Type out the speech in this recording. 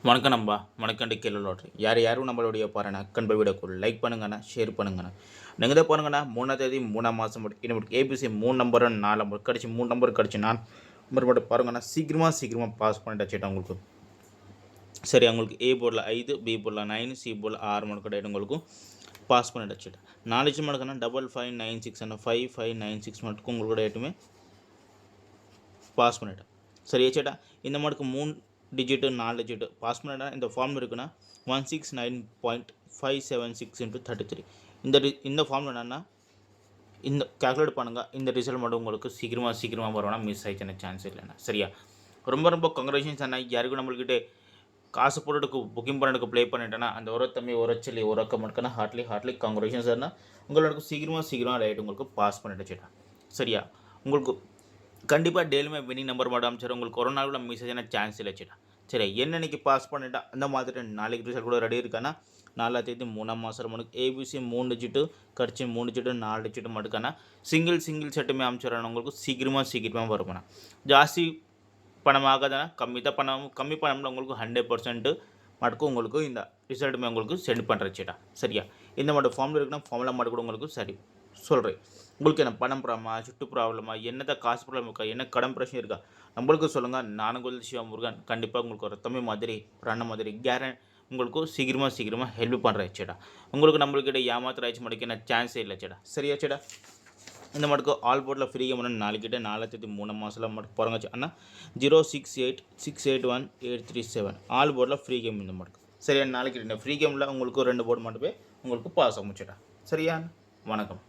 வணக்கம் நண்பா. வணக்கண்டு கேள்வி லாட்ரி. யாரும் நம்மளுடைய பாருங்க கண்பை வீடியோக்கு லைக் பண்ணுங்கண்ணா, ஷேர் பண்ணுங்கண்ணா. நீங்கள் தான் பாருங்கண்ணா 3ஆம் தேதி 3ஆம் மாதம் இன்னும் ஏபிசி 3 நம்பர் 4 நம்பர் கிடச்சி 3 நம்பர் கிடச்சி 4 நம்பர் மட்டும் பாருங்கண்ணா. சீக்கிரமாக பாஸ் பண்ணிட்டாச்சுட்டா உங்களுக்கு. சரி, உங்களுக்கு ஏ போர்டில் 5, பி போர்டில் 9, சி போர்டில் 6 மணி கிடையாது உங்களுக்கு பாஸ் பண்ணிட்டாச்சுட்டா. 4 மணிக்குன்னா 5596 அண்ட் 5596 மட்டும் உங்களுக்கு ஏட்டுமே பாஸ் பண்ணிட்டேன். சரி ஏச்சேட்டா. இந்த மாட்டுக்கு 3 டிஜிட்டு 4 டிஜிட்டு பாஸ் பண்ணிட்டா இந்த ஃபார்ம் இருக்குன்னா 169.576 × 33. இந்த ஃபார்ம் என்னென்னா இந்த கேல்குலேட் பண்ணுங்கள். இந்த ரிசல்ட் மட்டும் உங்களுக்கு சீக்கிரமாக வரும்னா மிஸ் ஆகிடுச்சுன்னா சான்ஸ் இல்லைண்ணா. சரியா, ரொம்ப கங்க்ராச்சுலேஷன்ஸ் அண்ணா. யாருக்கும் நம்மள்கிட்ட காசு போட்டுக்கு புக்கிங் பண்ணிட்டு ப்ளே பண்ணிட்டேன்னா அந்த ஒரு தம்பி ஒரு சொல்லி ஒரு அக்கம் மட்டுக்குன்னா ஹார்ட்லி கங்க்ராச்சுலேஷன்ஸ் அண்ணா. உங்களுக்கு சீக்கிரமாக ரைட் உங்களுக்கு பாஸ் பண்ணிட்டுச்சுட்டா. சரியா, உங்களுக்கு கண்டிப்பாக டெய்லியுமே வினிங் நம்பர் மட்டும் அமைச்சார். உங்களுக்கு ஒரு நாள் கூட மிஸ் ஆச்சுன்னா சான்ஸ் இல்லைச்சுட்டா. சரி, என்னன்னைக்கு பாஸ் பண்ணிட்டா அந்த மாதிரி நாளைக்கு ரிசல்ட் கூட ரெடி இருக்கானா 4ஆம் தேதி 3ஆம் மாதம் மணிக்கு ஏபிசி 3 டிஜிட்டு கடிச்சு 3 டிஜிட்டு 4 டிஜிட்டு மட்டுக்கானா சிங்கிள் செட்டுமே அமைச்சிடறாங்க. உங்களுக்கு சீக்கிரமாக வருமானா. ஜாஸ்தி பணம் ஆகாதானா கம்மி பணம்ல உங்களுக்கு 100% மட்டுக்கும் உங்களுக்கு இந்த ரிசல்ட்டுமே உங்களுக்கு சென்ட் பண்ணுறச்சுட்டா. சரியா, இந்த மட்டும் ஃபார்மில் இருக்குன்னா ஃபார்மில் மட்டும் கூட உங்களுக்கு சரி சொல்கிறேன். உங்களுக்கு என்ன பணம் ப்ராப்ளமா, சுட்டு ப்ராப்ளமா, என்னதான் காசு ப்ராப்ளம் இருக்கா, என்ன கடன் பிரச்சனை இருக்கா, நம்மளுக்கு சொல்லுங்கள். நானும் கோயில் சிவமுருகன் கண்டிப்பாக உங்களுக்கு ஒரு தம்பி மாதிரி ஒரு அண்ணன் மாதிரி உங்களுக்கு சீக்கிரமாக ஹெல்ப் பண்ணுறேன். உங்களுக்கு நம்மளுக்கிட்ட ஏமாத்திர ஆச்சு மடிக்க சான்ஸே இல்லை. சரியா சேடா. இந்த மட்டுக்கு ஆல் போர்டில் ஃப்ரீ கேம் நாளைக்கிட்ட 4ஆம் தேதி 3 மாதம் மட்டும் போகிறாங்க அண்ணா. 068681837 ஆல் போர்டில் ஃப்ரீ கேம் இந்த மட்டும். சரியா, நாளைக்கு ஃப்ரீ கேமில் உங்களுக்கு 2 போர்டு மட்டுமே உங்களுக்கு பாஸ் ஆகுச்சுடா. சரியா, வணக்கம்.